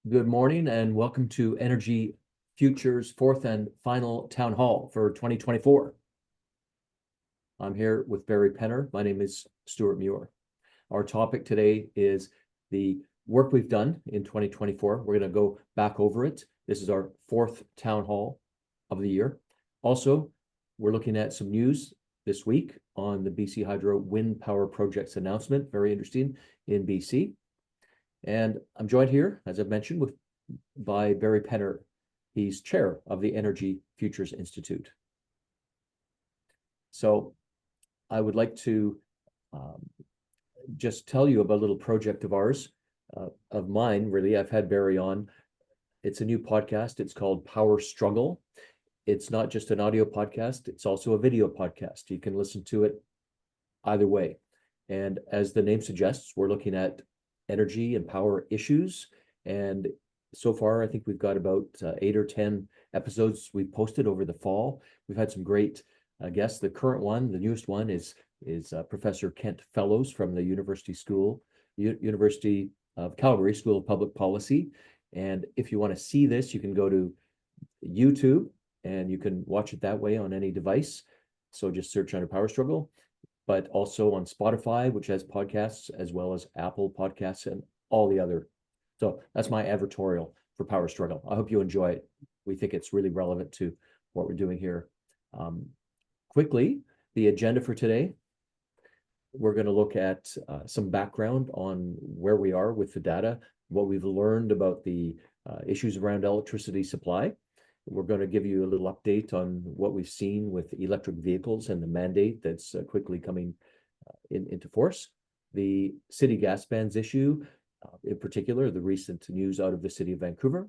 Good morning and welcome to Energy Futures' fourth and final town hall for 2024. I'm here with Barry Penner. My name is Stuart Muir. Our topic today is the work we've done in 2024. We're going to go back over it. This is our fourth town hall of the year. Also, we're looking at some news this week on the BC Hydro wind power projects announcement. Very interesting in BC. And I'm joined here, as I've mentioned, by Barry Penner. He's chair of the Energy Futures Institute. So I would like to just tell you about a little project of ours, of mine, really. I've had Barry on. It's a new podcast. It's called Power Struggle. It's not just an audio podcast. It's also a video podcast. You can listen to it either way. And as the name suggests, we're looking at energy and power issues. And so far, I think we've got about 8 or 10 episodes we've posted over the fall. We've had some great guests. The current one, the newest one, is Professor Kent Fellows from the University of Calgary School of Public Policy. And if you want to see this, you can go to YouTube and you can watch it that way on any device. So just search under Power Struggle, but also on Spotify, which has podcasts, as well as Apple Podcasts and all the other. So that's my advertorial for Power Struggle. I hope you enjoy it. We think it's really relevant to what we're doing here. Quickly, the agenda for today. We're going to look at some background on where we are with the data, what we've learned about the issues around electricity supply. We're going to give you a little update on what we've seen with electric vehicles and the mandate that's quickly coming into force. The city gas bans issue, in particular, the recent news out of the city of Vancouver.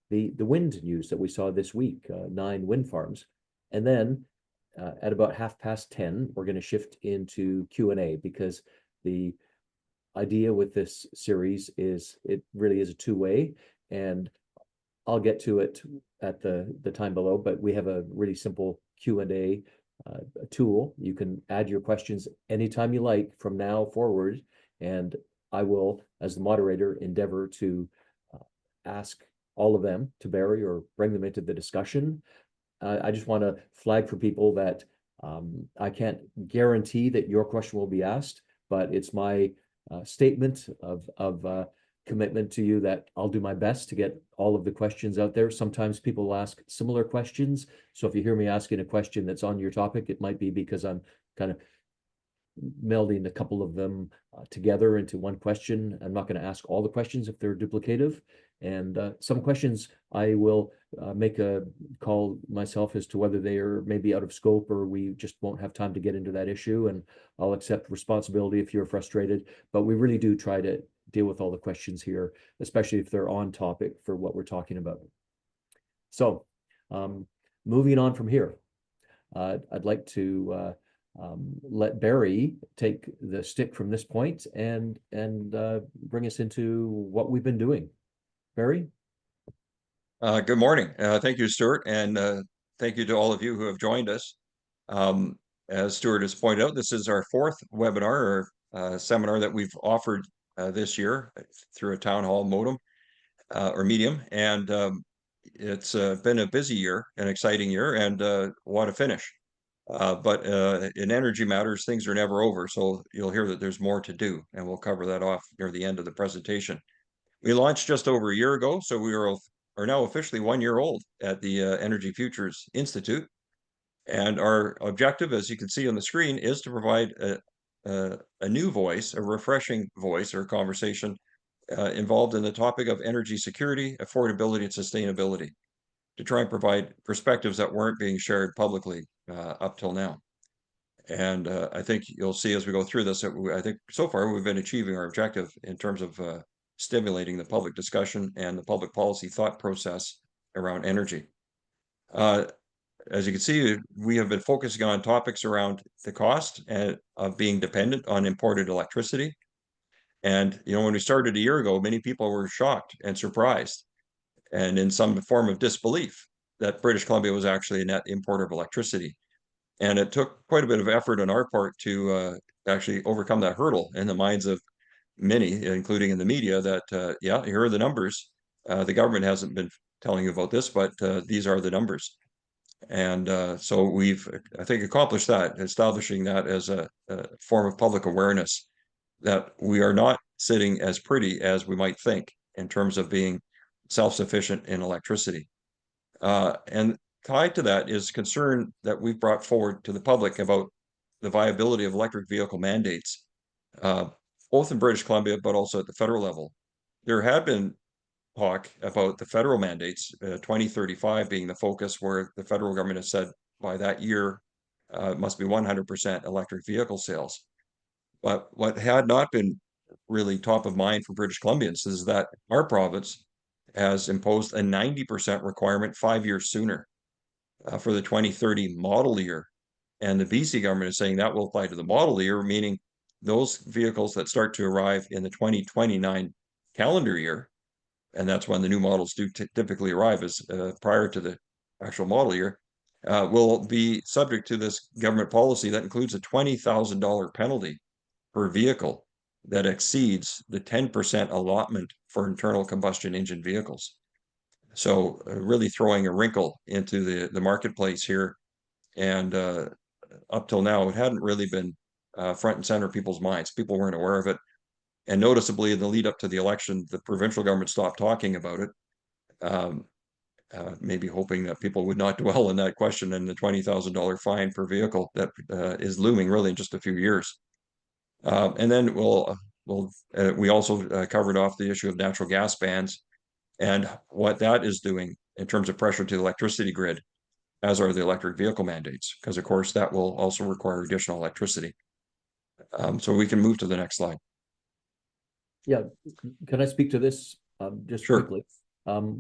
The wind news that we saw this week, 9 wind farms. And then at about 10:30, we're going to shift into Q&A, because the idea with this series is it really is a two-way, and I'll get to it at the time below, but we have a really simple Q&A tool. You can add your questions anytime you like from now forward, and I will, as the moderator, endeavor to ask all of them to Barry or bring them into the discussion. I just want to flag for people that I can't guarantee that your question will be asked, but it's my statement of commitment to you that I'll do my best to get all of the questions out there. Sometimes people ask similar questions. So if you hear me asking a question that's on your topic, it might be because I'm kind of melding a couple of them together into one question. I'm not going to ask all the questions if they're duplicative. And some questions I will make a call myself as to whether they are maybe out of scope or we just won't have time to get into that issue. And I'll accept responsibility if you're frustrated. But we really do try to deal with all the questions here, especially if they're on topic for what we're talking about. So moving on from here, I'd like to let Barry take the stick from this point and bring us into what we've been doing. Barry? Good morning. Thank you, Stuart, and thank you to all of you who have joined us. As Stuart has pointed out, this is our fourth webinar or seminar that we've offered this year through a town hall modem or medium, and it's been a busy year, an exciting year, and what a finish. But in energy matters, things are never over, so you'll hear that there's more to do, and we'll cover that off near the end of the presentation. We launched just over a year ago, so we are now officially 1 year old at the Energy Futures Institute. And our objective, as you can see on the screen, is to provide a new voice, a refreshing voice or conversation involved in the topic of energy security, affordability, and sustainability, to try and provide perspectives that weren't being shared publicly up till now. And I think you'll see as we go through this, I think so far we've been achieving our objective in terms of stimulating the public discussion and the public policy thought process around energy. As you can see, we have been focusing on topics around the cost of being dependent on imported electricity. And, when we started a year ago, many people were shocked and surprised and in some form of disbelief that British Columbia was actually a net importer of electricity. And it took quite a bit of effort on our part to actually overcome that hurdle in the minds of many, including in the media, that, yeah, here are the numbers. The government hasn't been telling you about this, but these are the numbers. And so we've, I think, accomplished that, establishing that as a form of public awareness that we are not sitting as pretty as we might think in terms of being self-sufficient in electricity. And tied to that is concern that we've brought forward to the public about the viability of electric vehicle mandates, both in British Columbia, but also at the federal level. There had been talk about the federal mandates, 2035 being the focus, where the federal government has said by that year it must be 100% electric vehicle sales. But what had not been really top of mind for British Columbians is that our province has imposed a 90% requirement 5 years sooner for the 2030 model year. And the BC government is saying that will apply to the model year, meaning those vehicles that start to arrive in the 2029 calendar year, and that's when the new models do typically arrive, as prior to the actual model year, will be subject to this government policy that includes a $20,000 penalty per vehicle that exceeds the 10% allotment for internal combustion engine vehicles. So really throwing a wrinkle into the marketplace here. And up till now, it hadn't really been front and center of people's minds. People weren't aware of it. And noticeably, in the lead up to the election, the provincial government stopped talking about it, maybe hoping that people would not dwell on that question and the $20,000 fine per vehicle that is looming really in just a few years. And then we also covered off the issue of natural gas bans and what that is doing in terms of pressure to the electricity grid, as are the electric vehicle mandates, because of course that will also require additional electricity. So we can move to the next slide. Yeah, can I speak to this just Sure. quickly?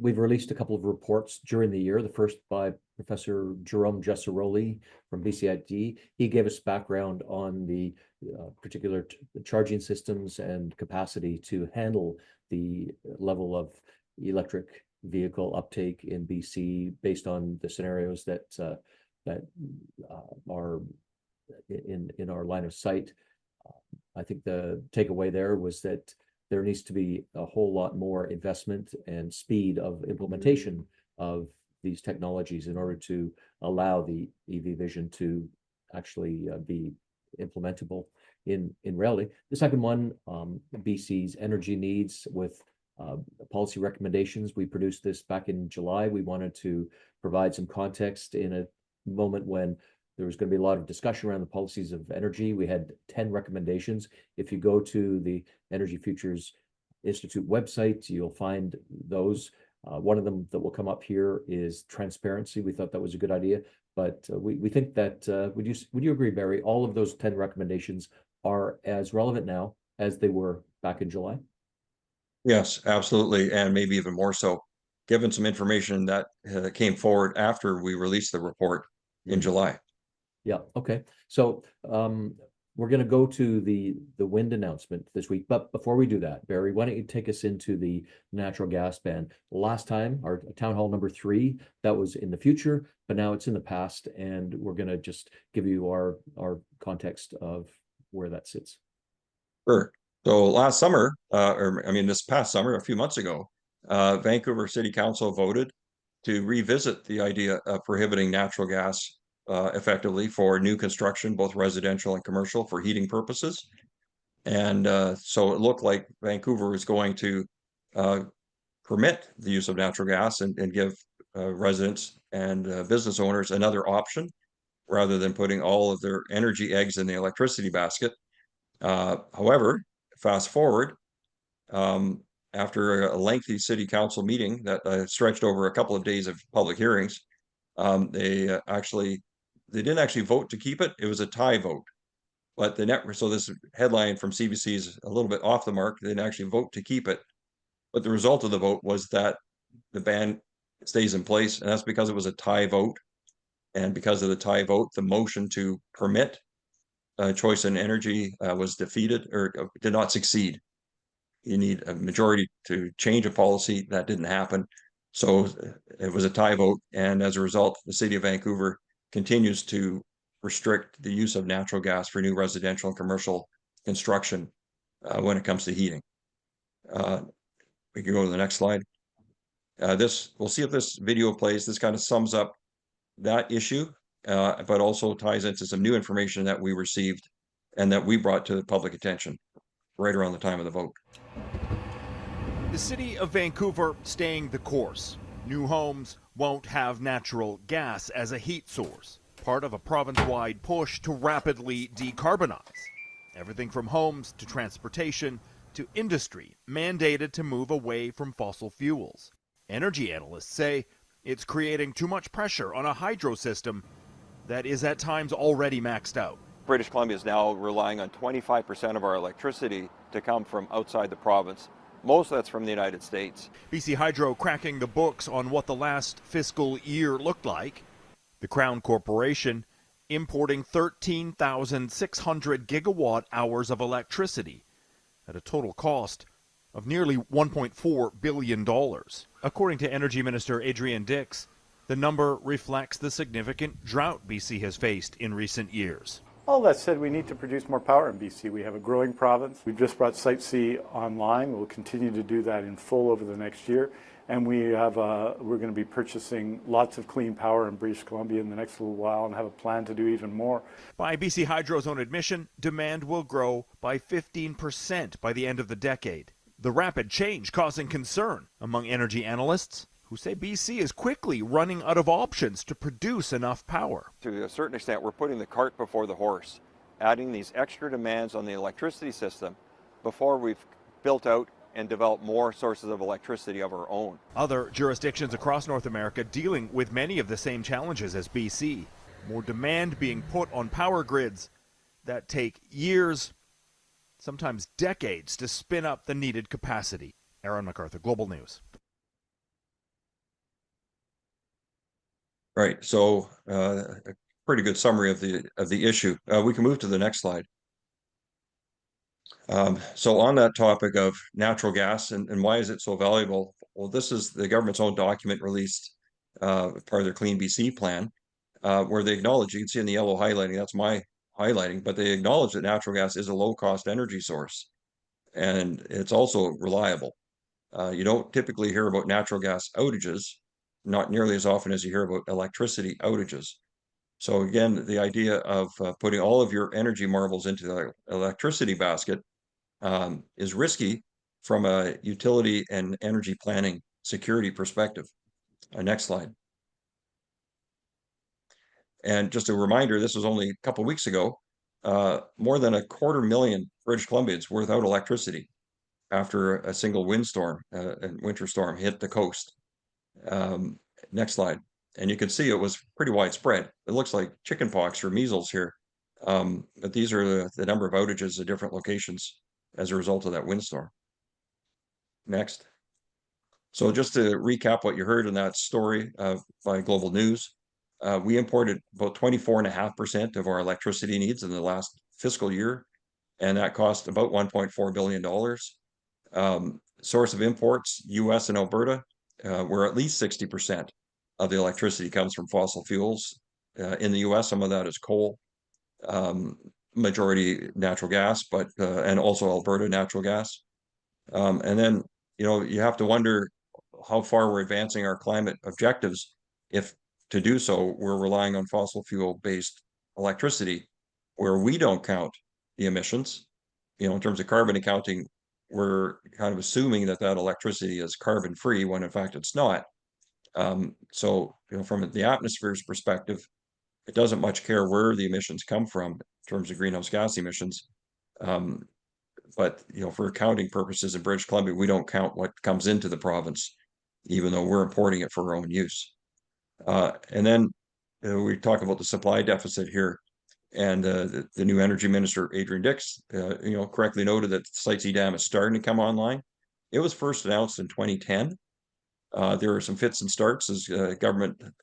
We've released a couple of reports during the year. The first by Professor Jerome Gesaroli from BCIT. He gave us background on the particular charging systems and capacity to handle the level of electric vehicle uptake in BC based on the scenarios that are in our line of sight. I think the takeaway there was that there needs to be a whole lot more investment and speed of implementation of these technologies in order to allow the EV vision to actually be implementable in reality. The second one, BC's energy needs with policy recommendations. We produced this back in July. We wanted to provide some context in a moment when there was going to be a lot of discussion around the policies of energy. We had 10 recommendations. If you go to the Energy Futures Institute website, you'll find those. One of them that will come up here is transparency. We thought that was a good idea, but we think that, would you agree, Barry, all of those 10 recommendations are as relevant now as they were back in July? Yes, absolutely. And maybe even more so, given some information that came forward after we released the report in July. Yeah, okay. So we're going to go to the wind announcement this week. But before we do that, Barry, why don't you take us into the natural gas ban? Last time, our town hall number 3, that was in the future, but now it's in the past. And we're going to just give you our context of where that sits. Sure. So last summer, this past summer, a few months ago, Vancouver City Council voted to revisit the idea of prohibiting natural gas effectively for new construction, both residential and commercial, for heating purposes. And so it looked like Vancouver was going to permit the use of natural gas and give residents and business owners another option rather than putting all of their energy eggs in the electricity basket. However, fast forward, after a lengthy city council meeting that stretched over a couple of days of public hearings, they didn't actually vote to keep it. It was a tie vote. But so this headline from CBC is a little bit off the mark. They didn't actually vote to keep it. But the result of the vote was that the ban stays in place. And that's because it was a tie vote. And because of the tie vote, the motion to permit choice in energy was defeated or did not succeed. You need a majority to change a policy. That didn't happen. So it was a tie vote. And as a result, the city of Vancouver continues to restrict the use of natural gas for new residential and commercial construction when it comes to heating. We can go to the next slide. We'll see if this video plays. This kind of sums up that issue, but also ties into some new information that we received and that we brought to the public attention right around the time of the vote. The city of Vancouver staying the course. New homes won't have natural gas as a heat source, part of a province-wide push to rapidly decarbonize. Everything from homes to transportation to industry mandated to move away from fossil fuels. Energy analysts say it's creating too much pressure on a hydro system that is at times already maxed out. British Columbia is now relying on 25% of our electricity to come from outside the province. Most of that's from the United States. BC Hydro cracking the books on what the last fiscal year looked like. The Crown Corporation importing 13,600 gigawatt hours of electricity at a total cost of nearly $1.4 billion. According to Energy Minister Adrian Dix, the number reflects the significant drought BC has faced in recent years. All that said, we need to produce more power in BC. We have a growing province. We've just brought Site C online. We'll continue to do that in full over the next year. And we're going to be purchasing lots of clean power in British Columbia in the next little while and have a plan to do even more. By BC Hydro's own admission, demand will grow by 15% by the end of the decade. The rapid change causing concern among energy analysts, who say BC is quickly running out of options to produce enough power. To a certain extent, we're putting the cart before the horse, adding these extra demands on the electricity system before we've built out and developed more sources of electricity of our own. Other jurisdictions across North America dealing with many of the same challenges as BC. More demand being put on power grids that take years, sometimes decades, to spin up the needed capacity. Aaron MacArthur, Global News. Right. So a pretty good summary of the issue. We can move to the next slide. So on that topic of natural gas and why is it so valuable? Well, this is the government's own document released part of their Clean BC plan, where they acknowledge, you can see in the yellow highlighting, that's my highlighting, but they acknowledge that natural gas is a low-cost energy source, and it's also reliable. You don't typically hear about natural gas outages, not nearly as often as you hear about electricity outages. So again, the idea of putting all of your energy marbles into the electricity basket is risky from a utility and energy planning security perspective. Next slide. And just a reminder, this was only a couple of weeks ago, more than 250,000 British Columbians were without electricity after a single windstorm and winter storm hit the coast. Next slide. And you can see it was pretty widespread. It looks like chickenpox or measles here. But these are the number of outages at different locations as a result of that windstorm. Next. So just to recap what you heard in that story by Global News, we imported about 24.5% of our electricity needs in the last fiscal year, and that cost about $1.4 billion. Source of imports, US and Alberta, where at least 60% of the electricity comes from fossil fuels. In the US, some of that is coal, majority natural gas, but and also Alberta natural gas. And then, you have to wonder how far we're advancing our climate objectives if to do so, we're relying on fossil fuel-based electricity where we don't count the emissions. In terms of carbon accounting, we're kind of assuming that electricity is carbon-free when in fact it's not. So, from the atmosphere's perspective, it doesn't much care where the emissions come from in terms of greenhouse gas emissions. But, for accounting purposes in British Columbia, we don't count what comes into the province, even though we're importing it for our own use. And then we talk about the supply deficit here, and the new energy minister, Adrian Dix, correctly noted that the Site C Dam is starting to come online. It was first announced in 2010. There were some fits and starts as there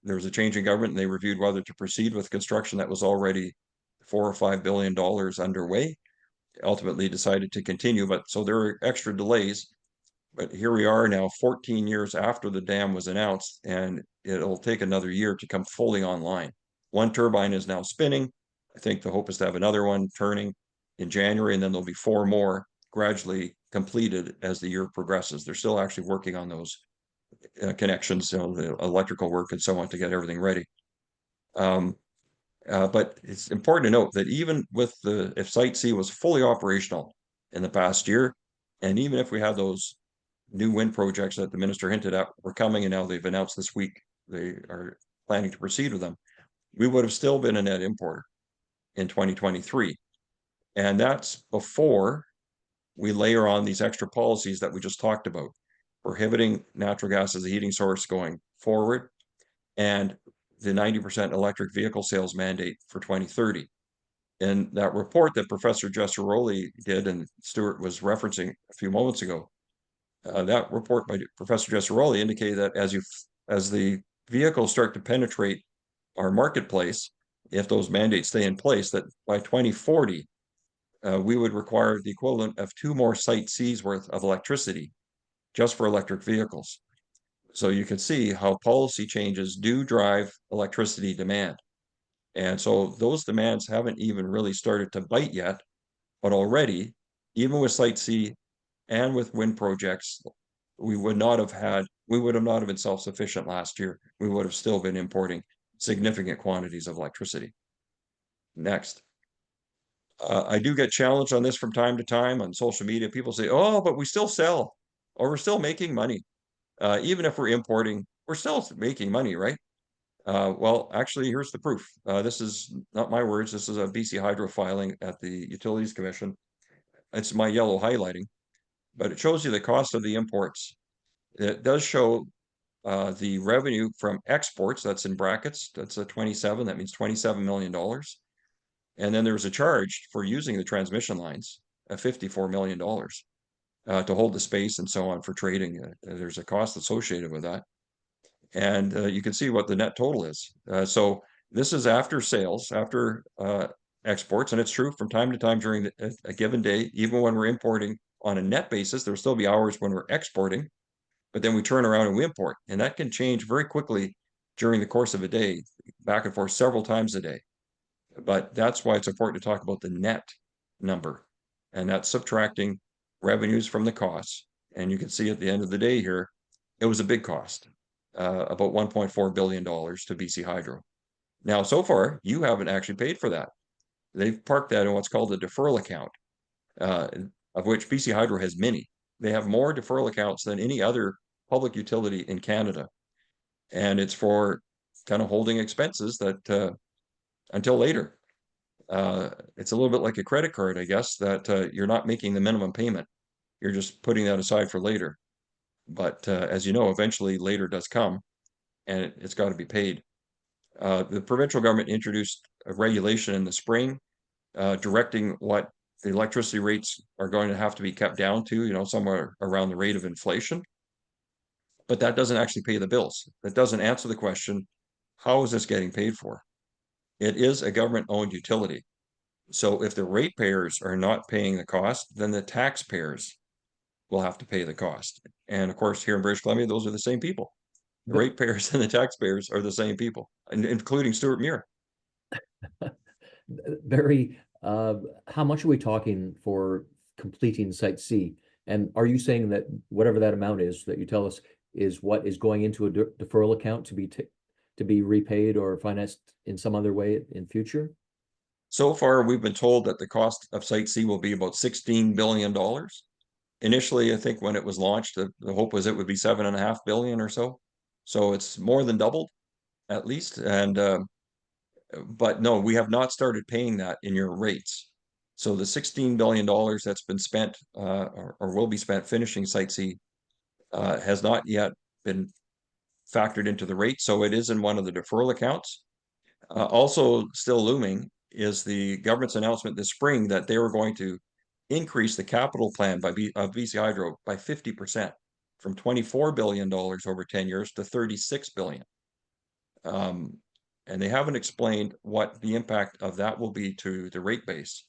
was a change in government, and they reviewed whether to proceed with construction that was already $4 or $5 billion underway. Ultimately decided to continue, but so there were extra delays. But here we are now 14 years after the dam was announced, and it'll take another year to come fully online. One turbine is now spinning. I think the hope is to have another one turning in January, and then there'll be 4 more gradually completed as the year progresses. They're still actually working on those connections, the electrical work and so on to get everything ready. But it's important to note that even with if Site C was fully operational in the past year, and even if we had those new wind projects that the minister hinted at were coming, and now they've announced this week they are planning to proceed with them, we would have still been a net importer in 2023. And that's before we layer on these extra policies that we just talked about, prohibiting natural gas as a heating source going forward, and the 90% electric vehicle sales mandate for 2030. And that report that Professor Jessaroli did, and Stuart was referencing a few moments ago, that report by Professor Jessaroli indicated that as the vehicles start to penetrate our marketplace, if those mandates stay in place, that by 2040, we would require the equivalent of 2 more Site C's worth of electricity just for electric vehicles. So you can see how policy changes do drive electricity demand. And so those demands haven't even really started to bite yet, but already, even with Site C and with wind projects, we would not have been self-sufficient last year. We would have still been importing significant quantities of electricity. Next. I do get challenged on this from time to time on social media. People say, oh, but we still sell, or we're still making money. Even if we're importing, we're still making money, right? Well, actually, here's the proof. This is not my words. This is a BC Hydro filing at the Utilities Commission. It's my yellow highlighting, but it shows you the cost of the imports. It does show the revenue from exports. That's in brackets. That's a 27. That means $27 million. And then there's a charge for using the transmission lines of $54 million to hold the space and so on for trading. There's a cost associated with that. And you can see what the net total is. So this is after sales, after exports, and it's true from time to time during a given day, even when we're importing on a net basis, there'll still be hours when we're exporting, but then we turn around and we import. And that can change very quickly during the course of a day, back and forth several times a day. But that's why it's important to talk about the net number, and that's subtracting revenues from the costs. And you can see at the end of the day here, it was a big cost, about $1.4 billion to BC Hydro. Now, so far, you haven't actually paid for that. They've parked that in what's called a deferral account, of which BC Hydro has many. They have more deferral accounts than any other public utility in Canada. And it's for kind of holding expenses that until later. It's a little bit like a credit card, I guess, that you're not making the minimum payment. You're just putting that aside for later. But as you know, eventually later does come, and it's got to be paid. The provincial government introduced a regulation in the spring directing what the electricity rates are going to have to be kept down to, somewhere around the rate of inflation. But that doesn't actually pay the bills. That doesn't answer the question, how is this getting paid for? It is a government-owned utility. So if the ratepayers are not paying the cost, then the taxpayers will have to pay the cost. And of course, here in British Columbia, those are the same people. The ratepayers and the taxpayers are the same people, including Stuart Muir. Barry, how much are we talking for completing Site C? And are you saying that whatever that amount is that you tell us is what is going into a deferral account to be repaid or financed in some other way in future? So far, we've been told that the cost of Site C will be about $16 billion. Initially, I think when it was launched, the hope was it would be $7.5 billion or so. So it's more than doubled, at least. And but no, we have not started paying that in your rates. So the $16 billion that's been spent or will be spent finishing Site C has not yet been factored into the rate. So it is in one of the deferral accounts. Also still looming is the government's announcement this spring that they were going to increase the capital plan of BC Hydro by 50%, from $24 billion over 10 years to $36 billion. And they haven't explained what the impact of that will be to the rate base.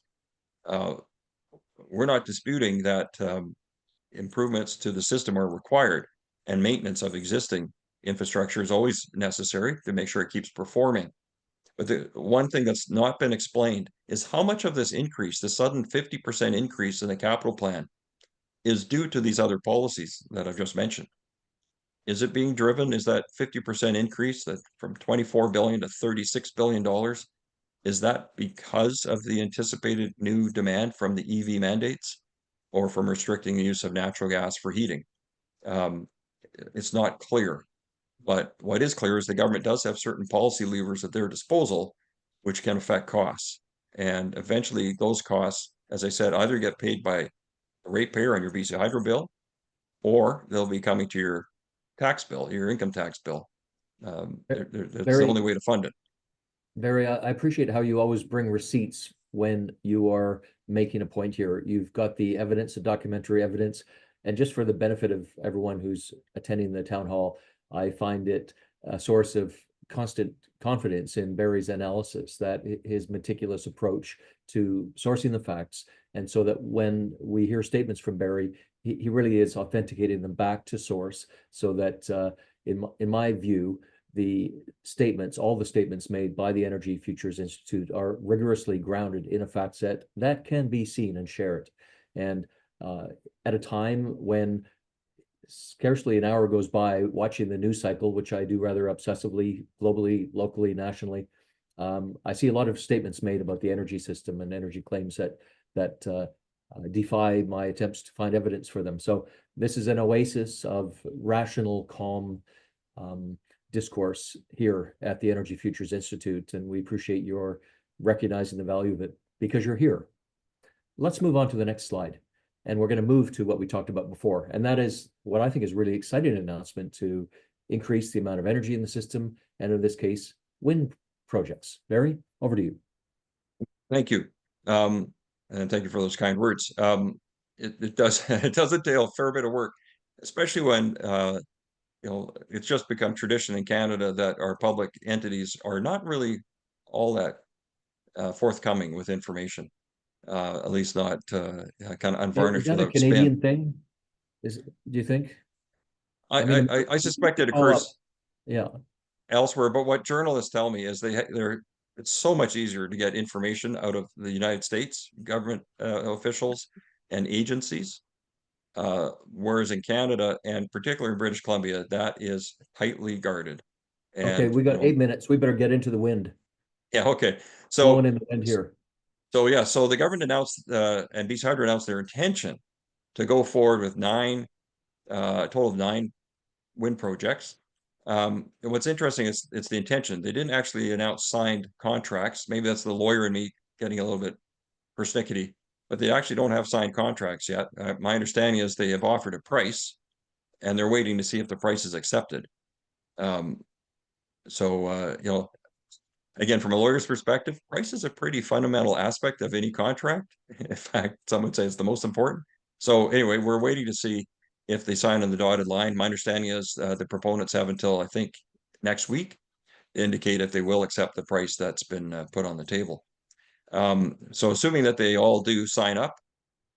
We're not disputing that improvements to the system are required, and maintenance of existing infrastructure is always necessary to make sure it keeps performing. But the one thing that's not been explained is how much of this increase, the sudden 50% increase in the capital plan, is due to these other policies that I've just mentioned. is it being driven? Is that 50% increase that from 24 billion to 36 billion dollars? Is that because of the anticipated new demand from the EV mandates or from restricting the use of natural gas for heating? It's not clear. But what is clear is the government does have certain policy levers at their disposal, which can affect costs. And eventually those costs, as I said, either get paid by a ratepayer on your BC Hydro bill, or they'll be coming to your tax bill, your income tax bill. That's the Very- only way to fund it. Barry, I appreciate how you always bring receipts when you are making a point here. You've got the evidence, the documentary evidence, and just for the benefit of everyone who's attending the town hall, I find it a source of constant confidence in Barry's analysis, that his meticulous approach to sourcing the facts, and so that when we hear statements from Barry, he really is authenticating them back to source, so that in my view, the statements, all the statements made by the Energy Futures Institute are rigorously grounded in a fact set that can be seen and shared. And at a time when scarcely an hour goes by watching the news cycle, which I do rather obsessively, globally, locally, nationally, I see a lot of statements made about the energy system and energy claims that defy my attempts to find evidence for them. So this is an oasis of rational, calm discourse here at the Energy Futures Institute, and we appreciate your recognizing the value of it because you're here. Let's move on to the next slide. And we're going to move to what we talked about before. And that is what I think is really exciting announcement to increase the amount of energy in the system. And in this case, wind projects. Barry, over to you. Thank you. And thank you for those kind words. It does it does entail a fair bit of work, especially when it's just become tradition in Canada that our public entities are not really all that forthcoming with information. At least not kind of unvarnished. Is that a Canadian thing? Do you think? I suspect it occurs elsewhere, but what journalists tell me is it's so much easier to get information out of the United States government officials and agencies, whereas in Canada and particularly in British Columbia, that is tightly guarded. And, okay, we got 8 minutes. We better get into the wind. Yeah. Okay. So blowing in the wind here. So yeah, so the government announced and BC Hydro announced their intention to go forward with a total of 9 wind projects. And what's interesting is it's the intention. They didn't actually announce signed contracts. Maybe that's the lawyer in me getting a little bit persnickety, but they actually don't have signed contracts yet. My understanding is they have offered a price, and they're waiting to see if the price is accepted. Again, from a lawyer's perspective, price is a pretty fundamental aspect of any contract. In fact, some would say it's the most important. So anyway, we're waiting to see if they sign on the dotted line. My understanding is the proponents have until, I think, next week to indicate if they will accept the price that's been put on the table. So assuming that they all do sign up,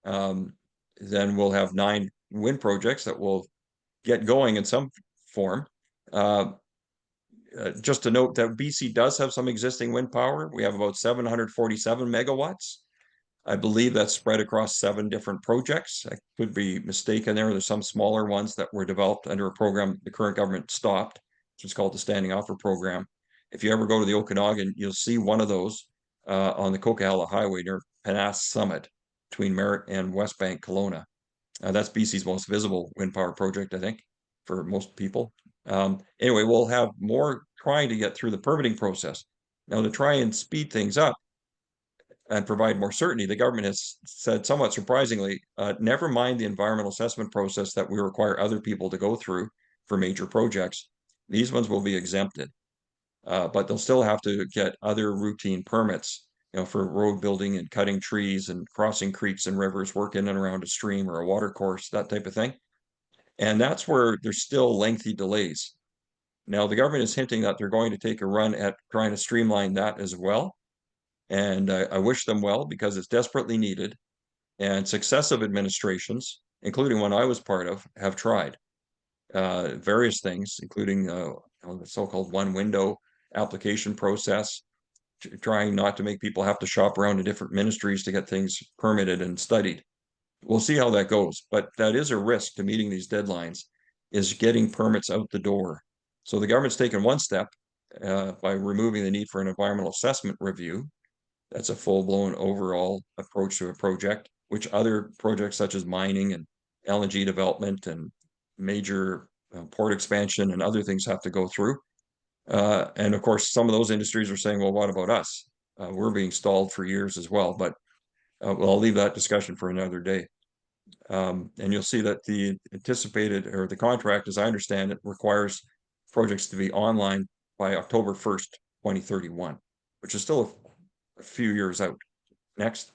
then we'll have 9 wind projects that will get going in some form. Just to note that BC does have some existing wind power. We have about 747 megawatts. I believe that's spread across 7 different projects. I could be mistaken there. There's some smaller ones that were developed under a program the current government stopped, which is called the Standing Offer Program. If you ever go to the Okanagan, you'll see one of those on the Coquihalla Highway near Panas Summit between Merritt and West Bank Kelowna. That's BC's most visible wind power project, I think, for most people. Anyway, we'll have more trying to get through the permitting process. Now, to try and speed things up and provide more certainty, the government has said somewhat surprisingly, never mind the environmental assessment process that we require other people to go through for major projects. These ones will be exempted, but they'll still have to get other routine permits, for road building and cutting trees and crossing creeks and rivers, work in and around a stream or a water course, that type of thing. And that's where there's still lengthy delays. Now, the government is hinting that they're going to take a run at trying to streamline that as well. And I wish them well because it's desperately needed. And successive administrations, including one I was part of, have tried various things, including the so-called one window application process, trying not to make people have to shop around to different ministries to get things permitted and studied. We'll see how that goes, but that is a risk to meeting these deadlines. is getting permits out the door. So the government's taken one step by removing the need for an environmental assessment review. That's a full-blown overall approach to a project, which other projects such as mining and LNG development and major port expansion and other things have to go through. And of course, some of those industries are saying, well, what about us? We're being stalled for years as well, but well, I'll leave that discussion for another day. And you'll see that the anticipated or the contract, as I understand it, requires projects to be online by October 1st, 2031, which is still a few years out. Next.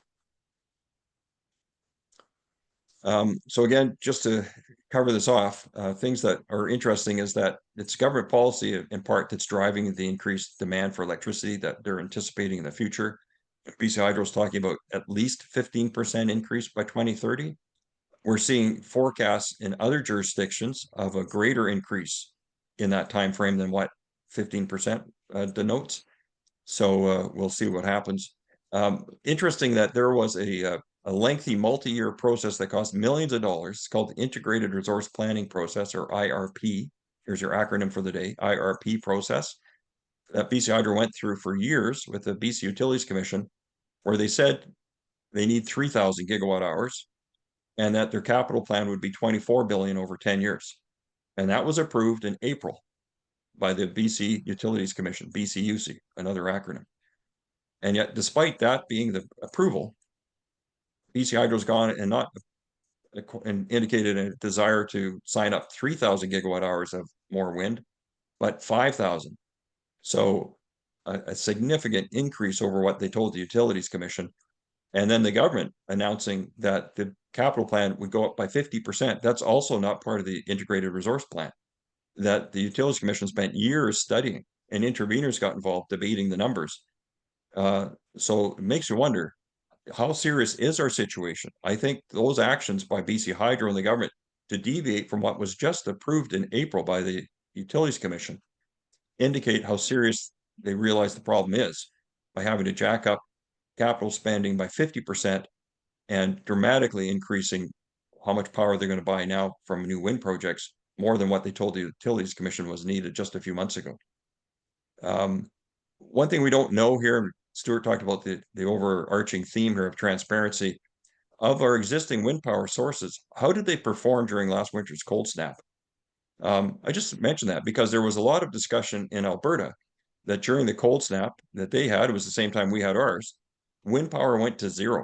So again, just to cover this off, things that are interesting is that it's government policy in part that's driving the increased demand for electricity that they're anticipating in the future. BC Hydro is talking about at least 15% increase by 2030. We're seeing forecasts in other jurisdictions of a greater increase in that time frame than what 15% denotes. So we'll see what happens. Interesting that there was a lengthy multi-year process that cost millions of dollars. It's called the Integrated Resource Planning Process, or IRP. Here's your acronym for the day, IRP process, that BC Hydro went through for years with the BC Utilities Commission, where they said they need 3,000 gigawatt hours and that their capital plan would be 24 billion over 10 years. And that was approved in April by the BC Utilities Commission, BCUC, another acronym. And yet, despite that being the approval, BC Hydro's gone and not and indicated a desire to sign up 3,000 gigawatt hours of more wind, but 5,000. So a significant increase over what they told the Utilities Commission. And then the government announcing that the capital plan would go up by 50%. That's also not part of the integrated resource plan that the Utilities Commission spent years studying, and interveners got involved debating the numbers. So it makes you wonder, how serious is our situation? I think those actions by BC Hydro and the government to deviate from what was just approved in April by the Utilities Commission indicate how serious they realize the problem is by having to jack up capital spending by 50% and dramatically increasing how much power they're going to buy now from new wind projects, more than what they told the Utilities Commission was needed just a few months ago. One thing we don't know here, Stuart talked about the overarching theme here of transparency. Of our existing wind power sources, how did they perform during last winter's cold snap? I just mentioned that because there was a lot of discussion in Alberta that during the cold snap that they had, it was the same time we had ours, wind power went to zero.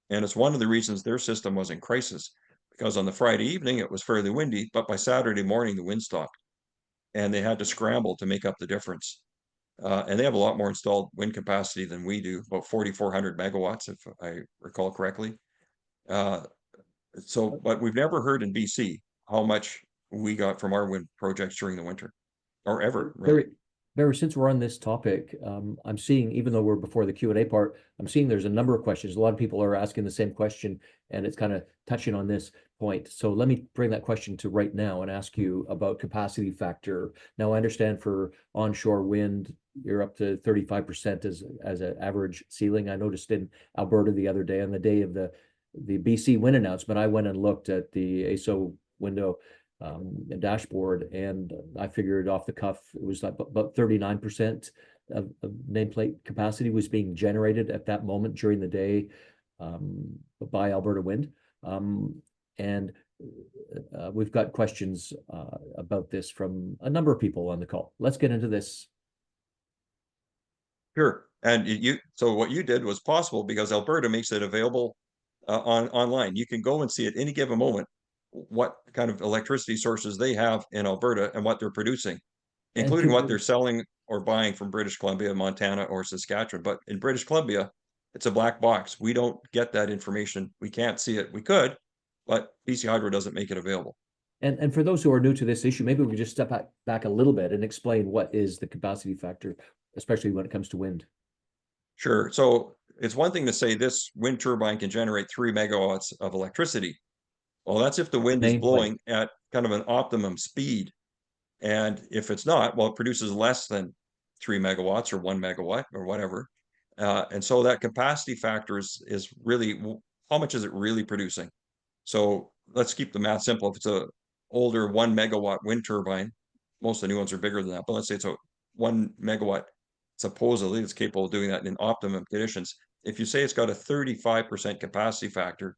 And it's one of the reasons their system was in crisis, because on the Friday evening, it was fairly windy, but by Saturday morning, the wind stopped and they had to scramble to make up the difference. And they have a lot more installed wind capacity than we do, about 4,400 megawatts, if I recall correctly. But we've never heard in BC how much we got from our wind projects during the winter, or ever, really. Barry, since we're on this topic, I'm seeing, even though we're before the Q&A part, I'm seeing there's a number of questions. A lot of people are asking the same question, and it's kind of touching on this point. So let me bring that question to right now and ask you about capacity factor. Now, I understand for onshore wind, you're up to 35% as an average ceiling. I noticed in Alberta the other day, on the day of the BC wind announcement, I went and looked at the AESO window dashboard, and I figured off the cuff it was like about 39% of nameplate capacity was being generated at that moment during the day by Alberta Wind. And we've got questions about this from a number of people on the call. Let's get into this. Sure. And so what you did was possible because Alberta makes it available online. You can go and see at any given moment what kind of electricity sources they have in Alberta and what they're producing, including what they're selling or buying from British Columbia, Montana, or Saskatchewan. But in British Columbia, it's a black box. We don't get that information. We can't see it. We could, but BC Hydro doesn't make it available. And for those who are new to this issue, maybe we could just step back a little bit and explain what is the capacity factor, especially when it comes to wind. Sure. So it's one thing to say this wind turbine can generate 3 megawatts of electricity. Well, that's if the wind is blowing at kind of an optimum speed. And if it's not, well, it produces less than 3 megawatts or 1 megawatt or whatever. And so that capacity factor is really, how much is it really producing? So let's keep the math simple. If it's a older 1 megawatt wind turbine, most of the new ones are bigger than that, but let's say it's a 1 megawatt, supposedly it's capable of doing that in optimum conditions. If you say it's got a 35% capacity factor,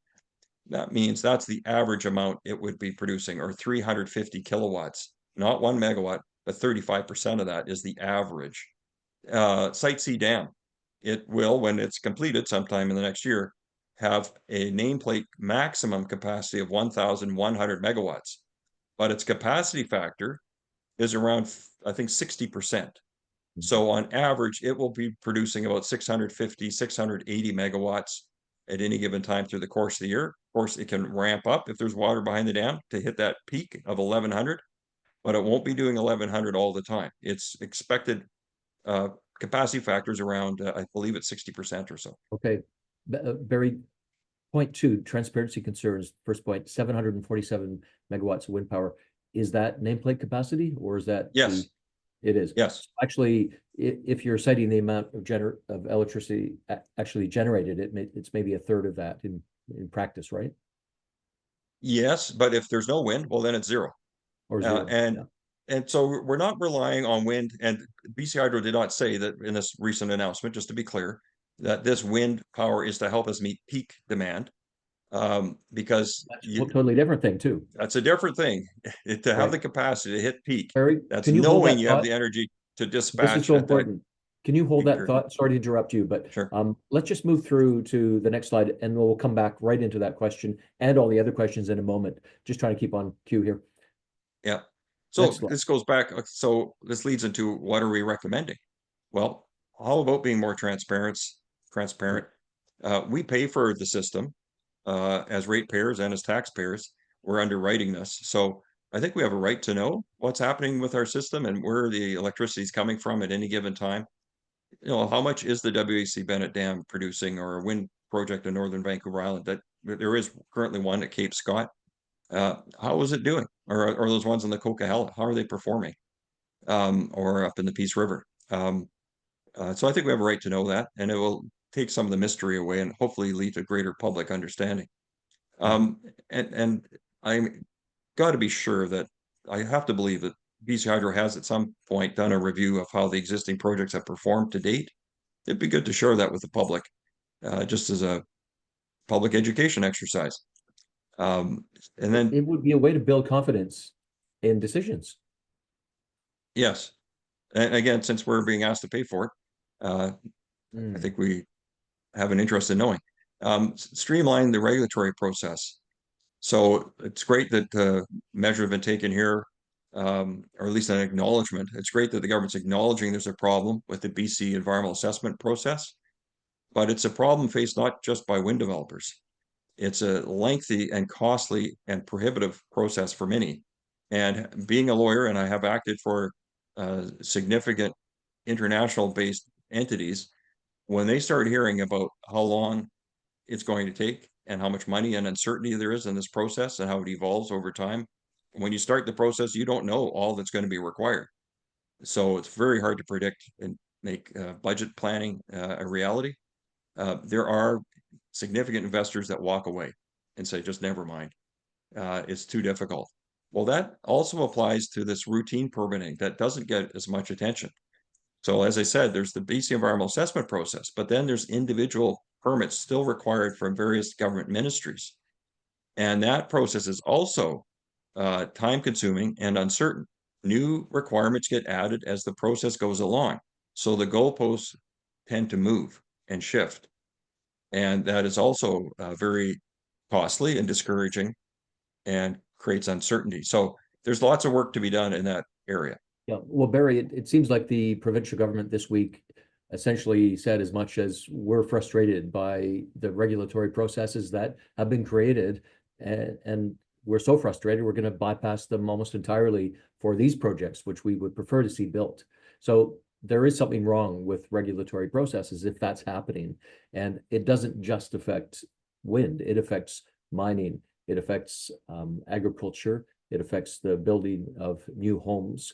that means that's the average amount it would be producing, or 350 kilowatts, not 1 megawatt, but 35% of that is the average. Site C Dam, it will, when it's completed sometime in the next year, have a nameplate maximum capacity of 1,100 megawatts, but its capacity factor is around, I think, 60%. So on average, it will be producing about 650, 680 megawatts at any given time through the course of the year. Of course, it can ramp up if there's water behind the dam to hit that peak of 1,100, but it won't be doing 1,100 all the time. Its expected capacity factors around, I believe it's 60% or so. Okay, Barry, point two, transparency concerns, first point, 747 megawatts of wind power. Is that nameplate capacity, or is that? Yes. It is. Yes. Actually, if you're citing the amount of electricity actually generated, it's maybe a third of that in practice, right? Yes, but if there's no wind, well, then it's zero. Or zero? Yeah. And so we're not relying on wind, and BC Hydro did not say that in this recent announcement, just to be clear, that this wind power is to help us meet peak demand. Because That's a totally different thing too. that's a different thing. To have Right. the capacity to hit peak, Barry, that's can you hold knowing that you have thought? the energy to dispatch. This is so at that important. Can you hold peak that period. thought? Sorry to interrupt you, but Sure. let's just move through to the next slide, and we'll come back right into that question and all the other questions in a moment. Just trying to keep on cue here. Yeah. So Next slide. this goes back. So this leads into what are we recommending? Well, how about being more transparent? We pay for the system as ratepayers and as taxpayers. We're underwriting this, so I think we have a right to know what's happening with our system and where the electricity is coming from at any given time. You know, how much is the WAC Bennett Dam producing, or a wind project in northern Vancouver Island? That there is currently one at Cape Scott. How is it doing? Or those ones in the Coquihalla, how are they performing? Or up in the Peace River. So I think we have a right to know that, and it will take some of the mystery away and hopefully lead to greater public understanding. And I'm got to be sure that I have to believe that BC Hydro has at some point done a review of how the existing projects have performed to date. It'd be good to share that with the public, just as a public education exercise. And then, It would be a way to build confidence in decisions. yes, and again, since we're being asked to pay for it, I think we have an interest in knowing. Streamline the regulatory process. So it's great that measures have been taken here, or at least an acknowledgement. It's great that the government's acknowledging there's a problem with the BC environmental assessment process, but it's a problem faced not just by wind developers. It's a lengthy and costly and prohibitive process for many. And being a lawyer, and I have acted for significant international-based entities, when they start hearing about how long it's going to take and how much money and uncertainty there is in this process and how it evolves over time, when you start the process, you don't know all that's going to be required. So it's very hard to predict and make budget planning a reality. There are significant investors that walk away and say, just never mind. It's too difficult. Well, that also applies to this routine permitting that doesn't get as much attention. So as I said, there's the BC environmental assessment process, but then there's individual permits still required from various government ministries. And that process is also time consuming and uncertain. New requirements get added as the process goes along. So the goalposts tend to move and shift. And that is also very costly and discouraging and creates uncertainty. So there's lots of work to be done in that area. Yeah, well, Barry, it seems like the provincial government this week essentially said as much as we're frustrated by the regulatory processes that have been created, and we're so frustrated, we're going to bypass them almost entirely for these projects, which we would prefer to see built. So there is something wrong with regulatory processes if that's happening. And it doesn't just affect wind, it affects mining, it affects agriculture, it affects the building of new homes,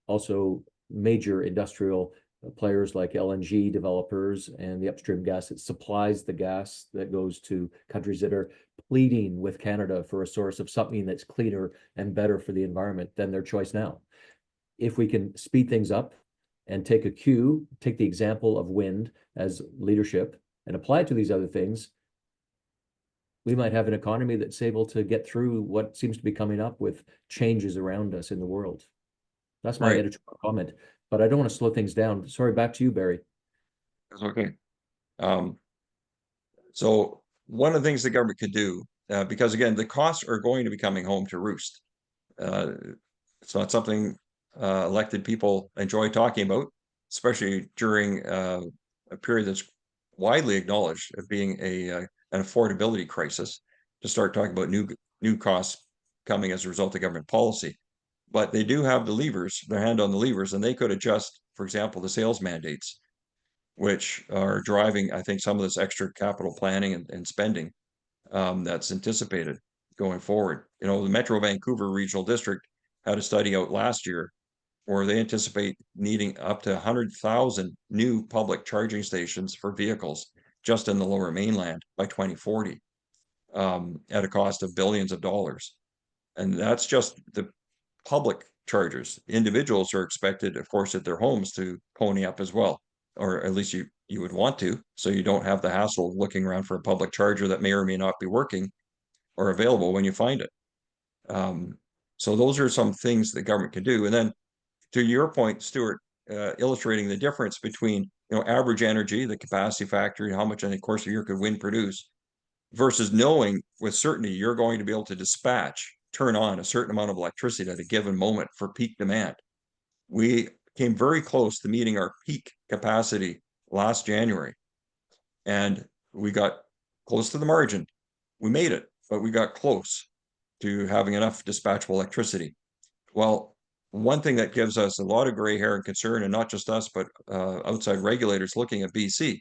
also major industrial players like LNG developers and the upstream gas. It supplies the gas that goes to countries that are pleading with Canada for a source of something that's cleaner and better for the environment than their choice now. If we can speed things up and take the example of wind as leadership and apply it to these other things, we might have an economy that's able to get through what seems to be coming up with changes around us in the world. That's my Right. editorial comment, but I don't want to slow things down. Sorry, back to you, Barry. That's okay. So one of the things the government could do, because again, the costs are going to be coming home to roost. It's not something elected people enjoy talking about, especially during a period that's widely acknowledged as being an affordability crisis, to start talking about new costs coming as a result of government policy. But they do have the levers, their hand on the levers, and they could adjust, for example, the sales mandates, which are driving, I think, some of this extra capital planning and spending that's anticipated going forward. You know, the Metro Vancouver Regional District had a study out last year where they anticipate needing up to 100,000 new public charging stations for vehicles just in the Lower Mainland by 2040, at a cost of billions of dollars. And that's just the public chargers. Individuals are expected, of course, at their homes to pony up as well, or at least you would want to, so you don't have the hassle of looking around for a public charger that may or may not be working or available when you find it. So those are some things the government can do. And then to your point, Stuart, illustrating the difference between, you know, average energy, the capacity factor, how much in the course of a year could wind produce, versus knowing with certainty you're going to be able to turn on a certain amount of electricity at a given moment for peak demand. We came very close to meeting our peak capacity last January, and we got close to the margin. We made it, but we got close to having enough dispatchable electricity. Well, one thing that gives us a lot of gray hair and concern, and not just us, but outside regulators looking at BC,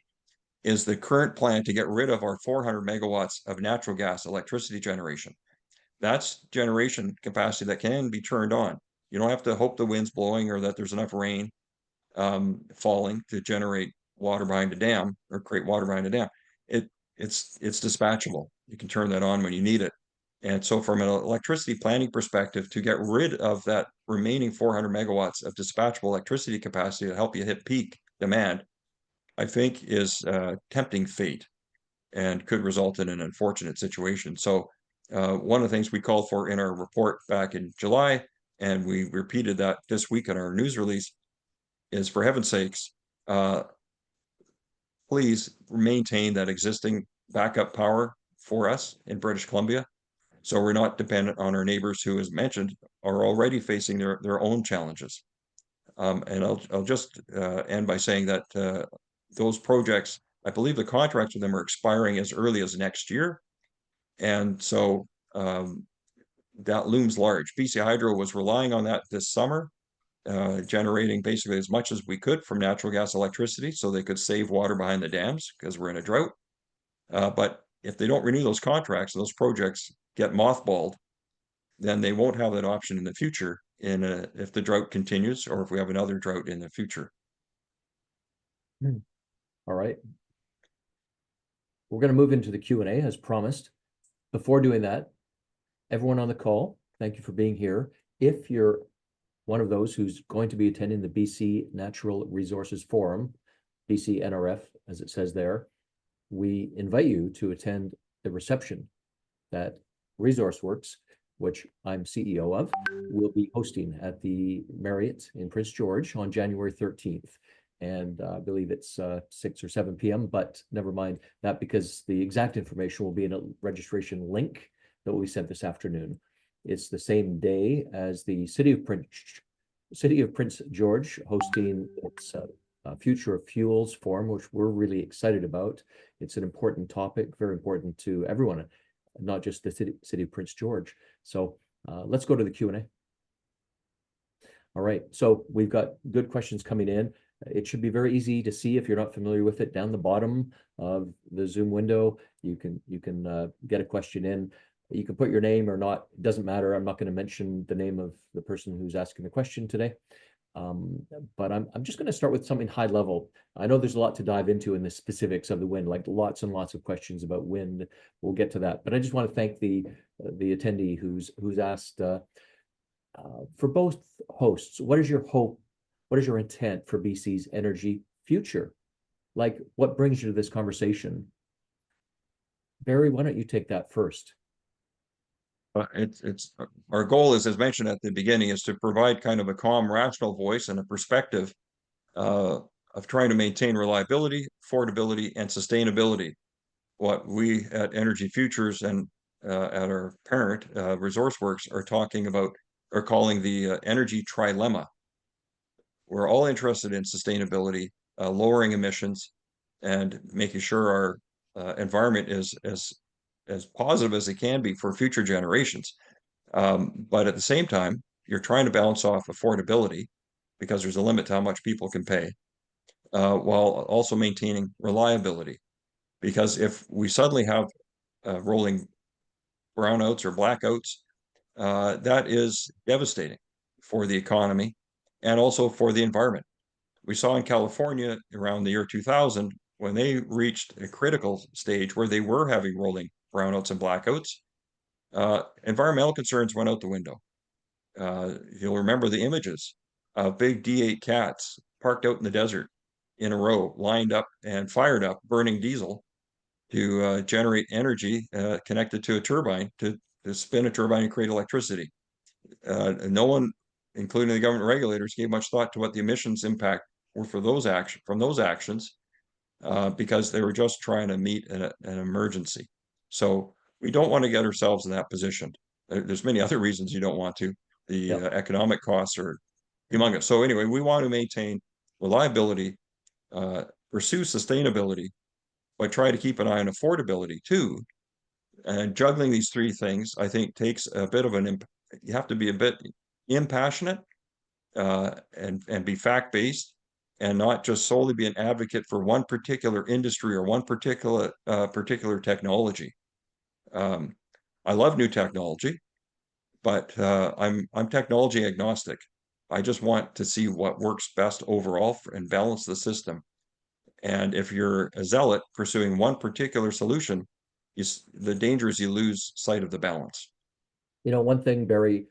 is the current plan to get rid of our 400 megawatts of natural gas electricity generation. That's generation capacity that can be turned on. You don't have to hope the wind's blowing or that there's enough rain falling to generate water behind a dam or create water behind a dam. It's dispatchable. You can turn that on when you need it. And so from an electricity planning perspective, to get rid of that remaining 400 megawatts of dispatchable electricity capacity to help you hit peak demand, I think is tempting fate and could result in an unfortunate situation. So one of the things we called for in our report back in July, and we repeated that this week in our news release, is, for heaven's sakes, please maintain that existing backup power for us in British Columbia, so we're not dependent on our neighbors who, as mentioned, are already facing their own challenges. And I'll just end by saying that those projects, I believe the contracts with them are expiring as early as next year. And so that looms large. BC Hydro was relying on that this summer, generating basically as much as we could from natural gas electricity so they could save water behind the dams because we're in a drought. But if they don't renew those contracts, those projects get mothballed, then they won't have that option in the future if the drought continues or if we have another drought in the future. All right. We're going to move into the Q&A as promised. Before doing that, everyone on the call, thank you for being here. If you're one of those who's going to be attending the BC Natural Resources Forum, BC NRF, as it says there, we invite you to attend the reception that ResourceWorks, which I'm CEO of, will be hosting at the Marriott in Prince George on January 13th. And I believe it's 6 or 7 p.m., but never mind that, because the exact information will be in a registration link that will be sent this afternoon. It's the same day as the City of Prince George hosting its Future of Fuels Forum, which we're really excited about. It's an important topic, very important to everyone, not just the city of Prince George. So let's go to the Q&A. All right, so we've got good questions coming in. It should be very easy to see if you're not familiar with it. Down the bottom of the Zoom window, you can get a question in. You can put your name or not, it doesn't matter. I'm not going to mention the name of the person who's asking the question today. But I'm just going to start with something high level. I know there's a lot to dive into in the specifics of the wind, like lots and lots of questions about wind. We'll get to that, but I just want to thank the attendee who's asked for both hosts. What is your hope? What is your intent for BC's energy future? Like, what brings you to this conversation? Barry, why don't you take that first? It's our goal is, as mentioned at the beginning, is to provide kind of a calm, rational voice and a perspective of trying to maintain reliability, affordability, and sustainability. What we at Energy Futures and at our parent ResourceWorks are talking about, are calling the energy trilemma. We're all interested in sustainability, lowering emissions, and making sure our environment is as positive as it can be for future generations. But at the same time, you're trying to balance off affordability because there's a limit to how much people can pay, while also maintaining reliability. Because if we suddenly have rolling brownouts or blackouts, that is devastating for the economy and also for the environment. We saw in California around the year 2000, when they reached a critical stage where they were having rolling brownouts and blackouts, environmental concerns went out the window. You'll remember the images of big D8 cats parked out in the desert in a row, lined up and fired up, burning diesel to generate energy connected to a turbine to spin a turbine and create electricity. No one, including the government regulators, gave much thought to what the emissions impact were for those actions, because they were just trying to meet an emergency. So we don't want to get ourselves in that position. There's many other reasons you don't want to. The economic costs are humongous. So anyway, we want to maintain reliability, pursue sustainability, but try to keep an eye on affordability too. And juggling these three things, I think, takes a bit of you have to be a bit impassionate and be fact-based, and not just solely be an advocate for one particular industry or one particular technology. I love new technology, but I'm technology agnostic. I just want to see what works best overall and balance the system. And if you're a zealot pursuing one particular solution, the danger is you lose sight of the balance. One thing, Barry,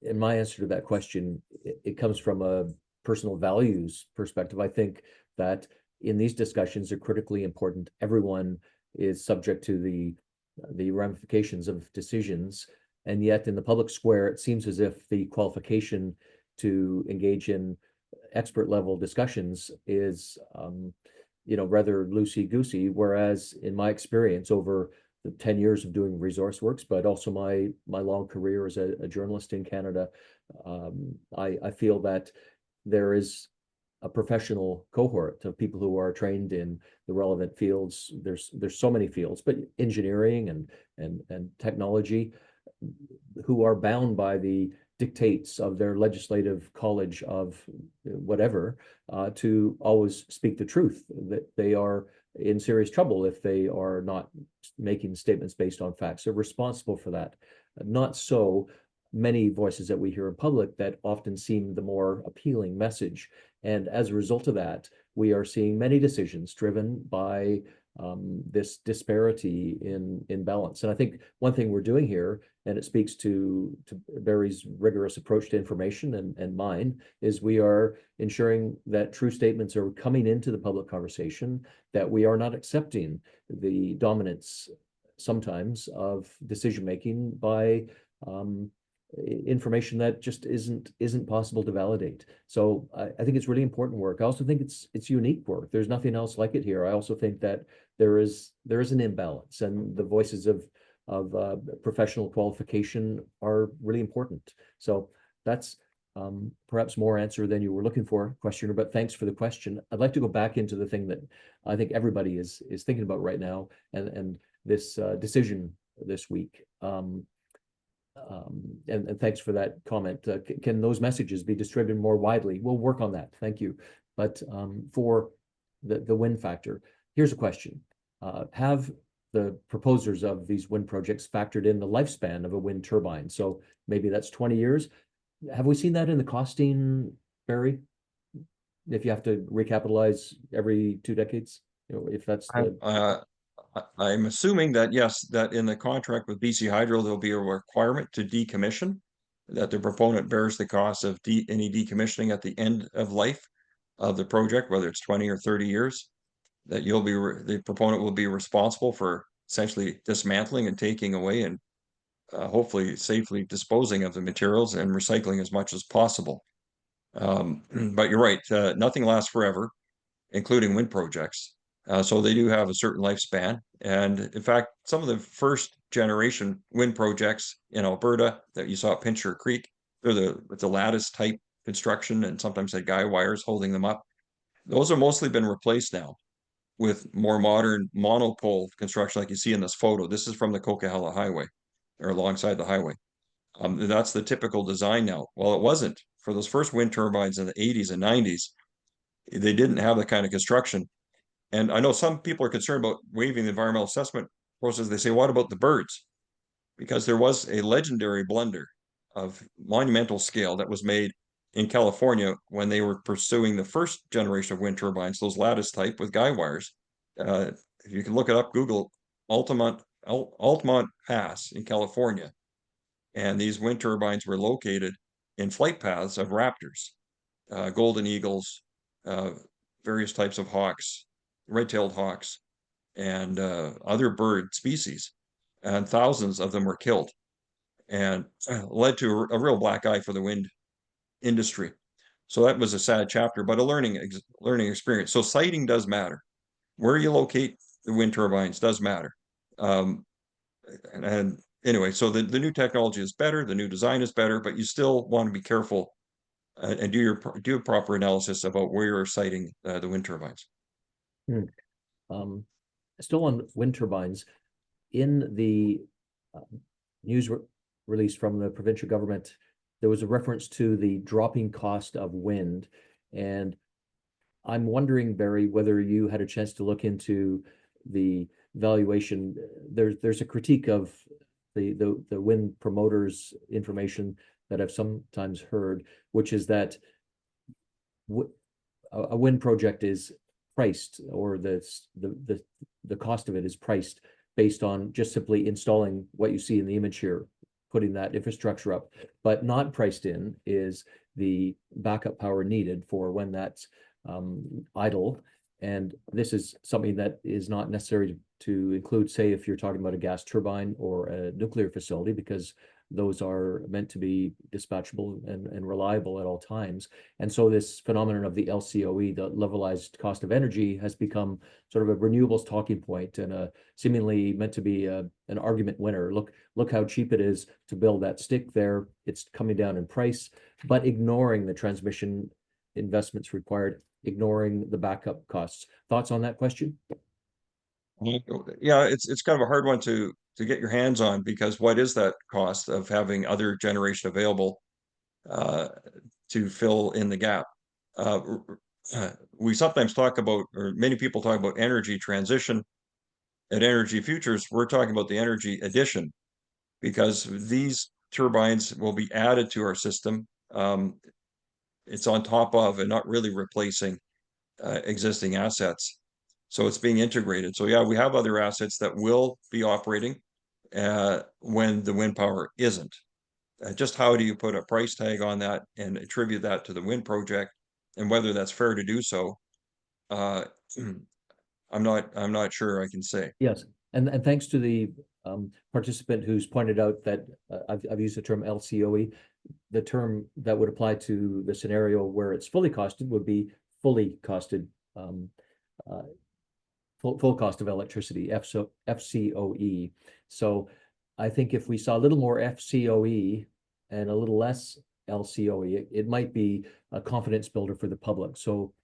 in my answer to that question, it comes from a personal values perspective. I think that in these discussions, they're critically important. Everyone is subject to the ramifications of decisions. And yet in the public square, it seems as if the qualification to engage in expert level discussions is, rather loosey-goosey. Whereas in my experience over the 10 years of doing ResourceWorks, but also my long career as a journalist in Canada, I feel that there is a professional cohort of people who are trained in the relevant fields. There's so many fields, but engineering and technology, who are bound by the dictates of their legislative college of whatever, to always speak the truth. That they are in serious trouble if they are not making statements based on facts. They're responsible for that. Not so many voices that we hear in public that often seem the more appealing message. And as a result of that, we are seeing many decisions driven by this disparity in balance. And I think one thing we're doing here, and it speaks to Barry's rigorous approach to information and mine, is we are ensuring that true statements are coming into the public conversation, that we are not accepting the dominance sometimes of decision-making by information that just isn't possible to validate. So I think it's really important work. I also think it's unique work. There's nothing else like it here. I also think that there is an imbalance, and the voices of professional qualification are really important. So that's perhaps more answer than you were looking for, questioner, but thanks for the question. I'd like to go back into the thing that I think everybody is thinking about right now, and this decision this week. And thanks for that comment. Can those messages be distributed more widely? We'll work on that. Thank you. But for the wind factor, here's a question. Have the proposers of these wind projects factored in the lifespan of a wind turbine? So maybe that's 20 years. Have we seen that in the costing, Barry? If you have to recapitalize every 2 decades, if that's the. I'm assuming that, yes, that in the contract with BC Hydro, there'll be a requirement to decommission, that the proponent bears the cost of any decommissioning at the end of life of the project, whether it's 20 or 30 years, that the proponent will be responsible for essentially dismantling and taking away and hopefully safely disposing of the materials and recycling as much as possible. But you're right, nothing lasts forever, including wind projects. So they do have a certain lifespan. And in fact, some of the first generation wind projects in Alberta that you saw at Pincher Creek, they're with the lattice type construction, and sometimes they guy wires holding them up. Those have mostly been replaced now with more modern monopole construction, like you see in this photo. This is from the Coquihalla Highway, or alongside the highway. That's the typical design now. Well, it wasn't for those first wind turbines in the 80s and 90s. They didn't have the kind of construction. And I know some people are concerned about waiving the environmental assessment process. They say, what about the birds? Because there was a legendary blunder of monumental scale that was made in California when they were pursuing the first generation of wind turbines, those lattice type with guy wires. If you can look it up, Google Altamont Pass in California. And these wind turbines were located in flight paths of raptors, golden eagles, various types of hawks, red-tailed hawks, and other bird species, and thousands of them were killed, and led to a real black eye for the wind industry. So that was a sad chapter, but a learning experience. So siting does matter. Where you locate the wind turbines does matter. And anyway, so the new technology is better, the new design is better, but you still want to be careful and do a proper analysis about where you're siting the wind turbines. Still on wind turbines, in the news release from the provincial government, there was a reference to the dropping cost of wind. And I'm wondering, Barry, whether you had a chance to look into the valuation. There's a critique of the wind promoters' information that I've sometimes heard, which is that a wind project is priced, or the cost of it is priced based on just simply installing what you see in the image here, putting that infrastructure up, but not priced in is the backup power needed for when that's idle. And this is something that is not necessary to include, say, if you're talking about a gas turbine or a nuclear facility, because those are meant to be dispatchable and reliable at all times. And so this phenomenon of the LCOE, the levelized cost of energy, has become sort of a renewables talking point, and seemingly meant to be an argument winner. Look how cheap it is to build that stick there. It's coming down in price, but ignoring the transmission investments required, ignoring the backup costs. Thoughts on that question? Yeah, it's kind of a hard one to get your hands on, because what is that cost of having other generation available to fill in the gap? We sometimes talk about, or many people talk about, energy transition. At Energy Futures, we're talking about the energy addition, because these turbines will be added to our system. It's on top of and not really replacing existing assets. So it's being integrated. So yeah, we have other assets that will be operating when the wind power isn't. Just how do you put a price tag on that and attribute that to the wind project, and whether that's fair to do so, I'm not sure I can say. Yes, and thanks to the participant who's pointed out that I've used the term LCOE. The term that would apply to the scenario where it's fully costed would be fully costed, full cost of electricity, FCOE. So I think if we saw a little more FCOE and a little less LCOE, it might be a confidence builder for the public. So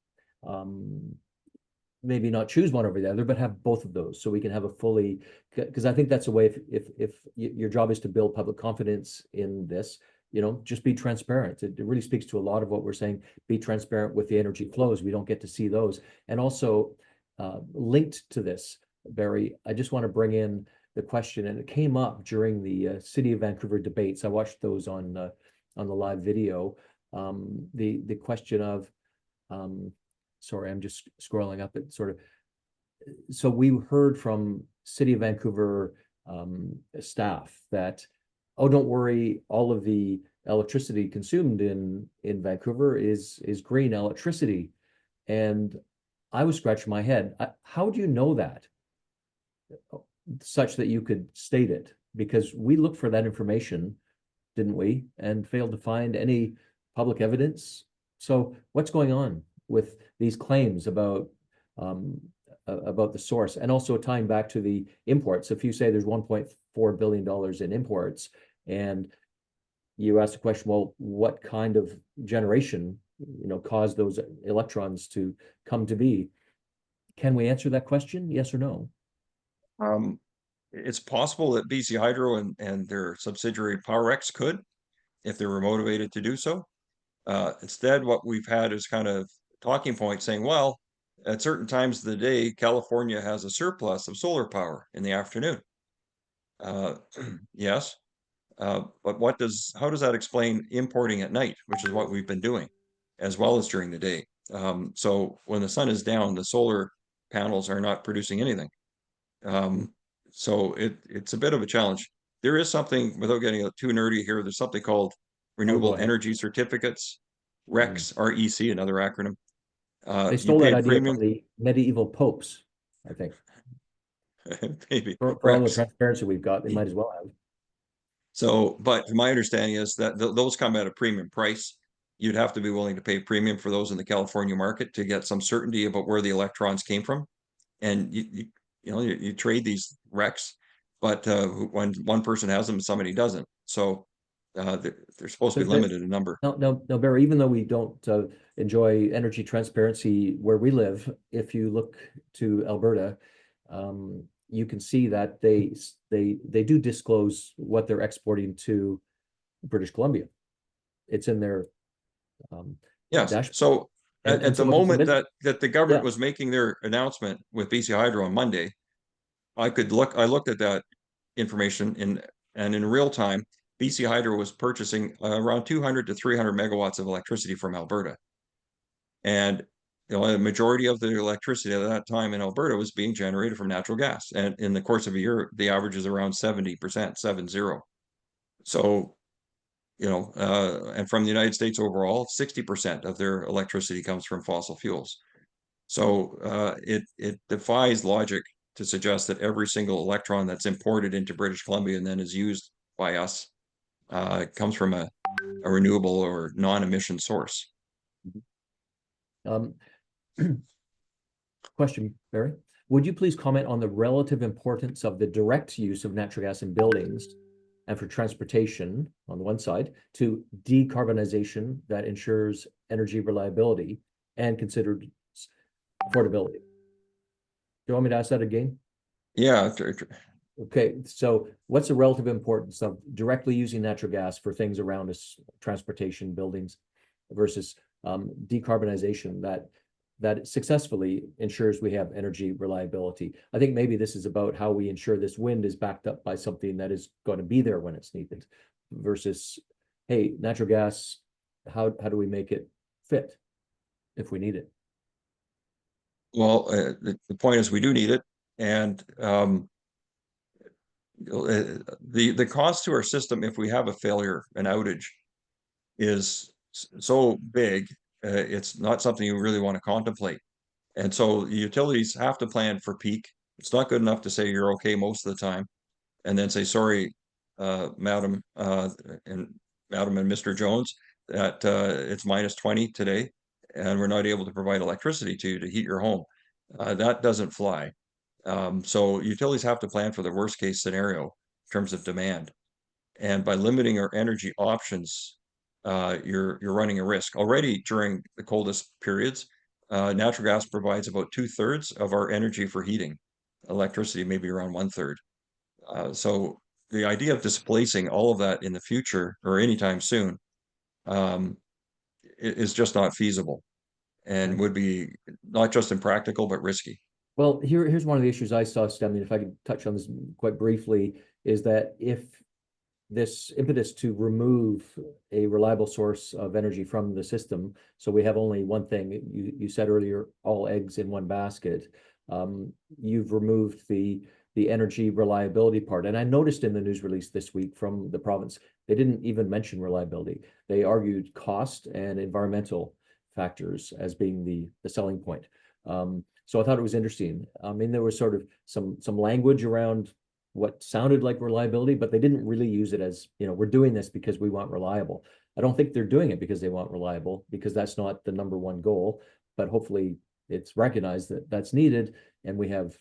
maybe not choose one over the other, but have both of those, so we can have a fully, because I think that's a way, if your job is to build public confidence in this, just be transparent. It really speaks to a lot of what we're saying. Be transparent with the energy flows. We don't get to see those. And also linked to this, Barry, I just want to bring in the question, and it came up during the City of Vancouver debates. I watched those on the live video. the question of, sorry, I'm just scrolling up it sort of. So we heard from City of Vancouver staff that, oh, don't worry, all of the electricity consumed in Vancouver is green electricity. And I was scratching my head. How do you know that? Such that you could state it? Because we looked for that information, didn't we? And failed to find any public evidence. So what's going on with these claims about the source, and also tying back to the imports? If you say there's $1.4 billion in imports, and you ask the question, well, what kind of generation, caused those electrons to come to be? Can we answer that question? Yes or no? It's possible that BC Hydro and their subsidiary PowerX could, if they were motivated to do so. Instead, what we've had is kind of talking point saying, well, at certain times of the day, California has a surplus of solar power in the afternoon. Yes, but how does that explain importing at night, which is what we've been doing, as well as during the day? So when the sun is down, the solar panels are not producing anything. So it's a bit of a challenge. There is something, without getting too nerdy here, there's something called Renewable Energy Certificates, RECs, REC, another acronym. They stole that idea from the medieval popes, I think. Maybe. For all the transparency we've got, they might as well have. So, but my understanding is that those come at a premium price. You'd have to be willing to pay premium for those in the California market to get some certainty about where the electrons came from. And you trade these RECs, but when one person has them, somebody doesn't. So they're supposed to be limited in number. No, Barry, even though we don't enjoy energy transparency where we live, if you look to Alberta, you can see that they do disclose what they're exporting to British Columbia. It's in their yes. dashboard. So at the moment that the government was making their announcement with BC Hydro on Monday, I looked at that information and in real time, BC Hydro was purchasing around 200 to 300 megawatts of electricity from Alberta. And a majority of the electricity at that time in Alberta was being generated from natural gas. And in the course of a year, the average is around 70%, 70. So, and from the United States overall, 60% of their electricity comes from fossil fuels. So it defies logic to suggest that every single electron that's imported into British Columbia and then is used by us comes from a renewable or non-emission source. Question, Barry. Would you please comment on the relative importance of the direct use of natural gas in buildings and for transportation on the one side to decarbonization that ensures energy reliability and considered affordability? Do you want me to ask that again? Yeah. Okay, so what's the relative importance of directly using natural gas for things around us, transportation, buildings, versus decarbonization that successfully ensures we have energy reliability? I think maybe this is about how we ensure this wind is backed up by something that is going to be there when it's needed, versus, hey, natural gas, how do we make it fit if we need it? Well, the point is we do need it, and the cost to our system if we have a failure, an outage, is so big. It's not something you really want to contemplate, and so utilities have to plan for peak. It's not good enough to say you're okay most of the time, and then say sorry, madam and Mr. Jones, that it's -20 today, and we're not able to provide electricity to you to heat your home. That doesn't fly. So utilities have to plan for the worst case scenario in terms of demand. And by limiting our energy options, you're running a risk. Already during the coldest periods, natural gas provides about 2/3 of our energy for heating. Electricity maybe around 1/3. So the idea of displacing all of that in the future or anytime soon is just not feasible, and would be not just impractical, but risky. Well, here's one of the issues I saw, Stemming, if I could touch on this quite briefly, is that if this impetus to remove a reliable source of energy from the system. So we have only one thing. You said earlier, all eggs in one basket. You've removed the energy reliability part. And I noticed in the news release this week from the province, they didn't even mention reliability. They argued cost and environmental factors as being the selling point. So I thought it was interesting. I mean, there was sort of some language around what sounded like reliability, but they didn't really use it as, we're doing this because we want reliable. I don't think they're doing it because they want reliable, because that's not the number one goal, but hopefully it's recognized that that's needed, and we have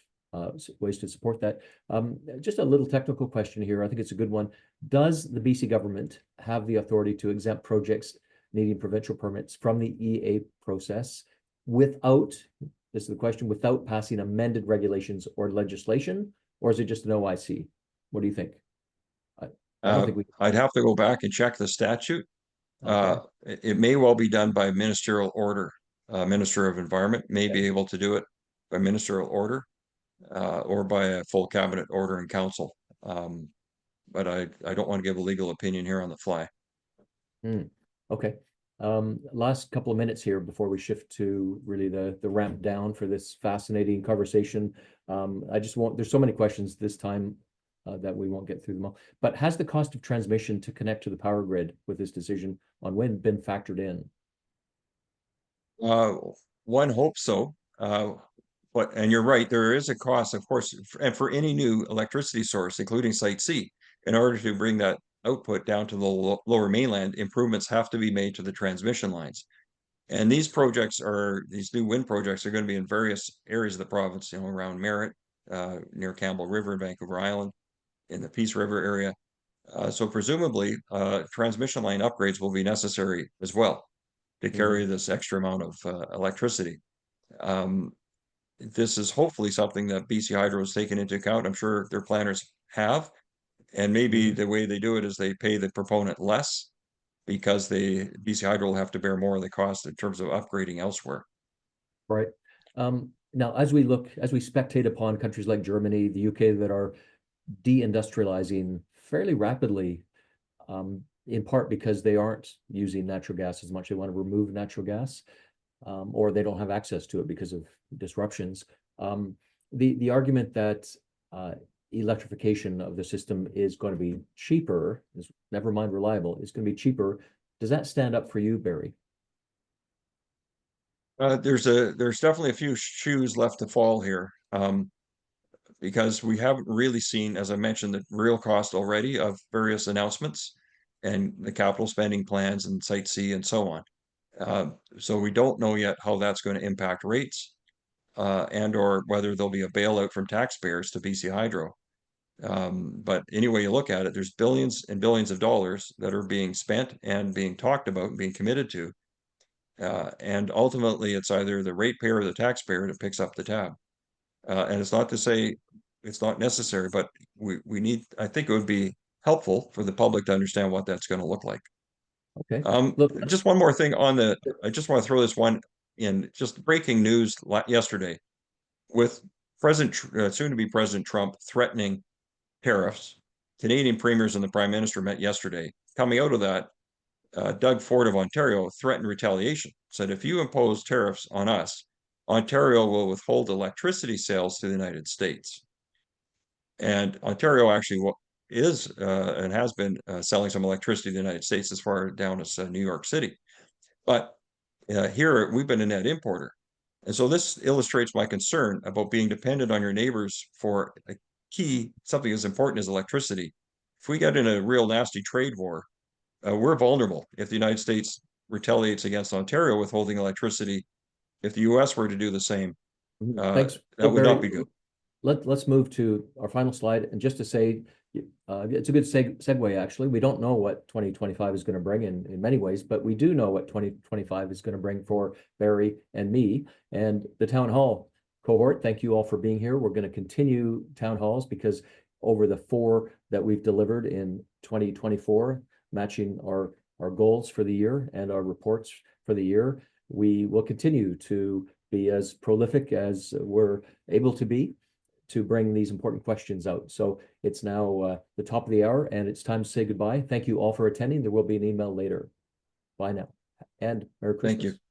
ways to support that. Just a little technical question here. I think it's a good one. Does the BC government have the authority to exempt projects needing provincial permits from the EA process without, this is the question, without passing amended regulations or legislation? Or is it just an OIC? What do you think? I don't think I'd have to go back and check the statute. Okay. It may well be done by ministerial order. Minister of Environment may be able to do it by ministerial order, or by a full cabinet order in council. But I don't want to give a legal opinion here on the fly. Okay. Last couple of minutes here before we shift to really the ramp down for this fascinating conversation. There's so many questions this time that we won't get through them all. But has the cost of transmission to connect to the power grid with this decision on wind been factored in? One hopes so. And you're right, there is a cost, of course, and for any new electricity source, including Site C, in order to bring that output down to the lower mainland, improvements have to be made to the transmission lines. And these new wind projects are going to be in various areas of the province, around Merritt, near Campbell River and Vancouver Island, in the Peace River area. So presumably, transmission line upgrades will be necessary as well to carry this extra amount of electricity. This is hopefully something that BC Hydro has taken into account. I'm sure their planners have. And maybe the way they do it is they pay the proponent less, because BC Hydro will have to bear more of the cost in terms of upgrading elsewhere. Right. Now, as we spectate upon countries like Germany, the UK, that are deindustrializing fairly rapidly, in part because they aren't using natural gas as much. They want to remove natural gas, or they don't have access to it because of disruptions. The argument that electrification of the system is going to be cheaper, never mind reliable, is going to be cheaper. Does that stand up for you, Barry? There's definitely a few shoes left to fall here, because we haven't really seen, as I mentioned, the real cost already of various announcements and the capital spending plans and Site C and so on. So we don't know yet how that's going to impact rates, and or whether there'll be a bailout from taxpayers to BC Hydro. But any way you look at it, there's billions and billions of dollars that are being spent and being talked about and being committed to. And ultimately, it's either the ratepayer or the taxpayer that picks up the tab. And it's not to say it's not necessary, but I think it would be helpful for the public to understand what that's going to look like. Okay. Look, just one more thing I just want to throw this one in, just breaking news yesterday, with soon to be President Trump threatening tariffs. Canadian premiers and the Prime Minister met yesterday. Coming out of that, Doug Ford of Ontario threatened retaliation, said if you impose tariffs on us, Ontario will withhold electricity sales to the United States. And Ontario actually is and has been selling some electricity to the United States, as far down as New York City. But here we've been a net importer. And so this illustrates my concern about being dependent on your neighbors for something as important as electricity. If we get in a real nasty trade war, we're vulnerable if the United States retaliates against Ontario withholding electricity. If the US were to do the same, thanks. that would not be good. Let's move to our final slide. And just to say, it's a good segue, actually. We don't know what 2025 is going to bring in many ways, but we do know what 2025 is going to bring for Barry and me and the town hall cohort. Thank you all for being here. We're going to continue town halls, because over the 4 that we've delivered in 2024, matching our goals for the year and our reports for the year, we will continue to be as prolific as we're able to be, to bring these important questions out. So it's now the top of the hour, and it's time to say goodbye. Thank you all for attending. There will be an email later. Bye now, and Merry Christmas. Thank you.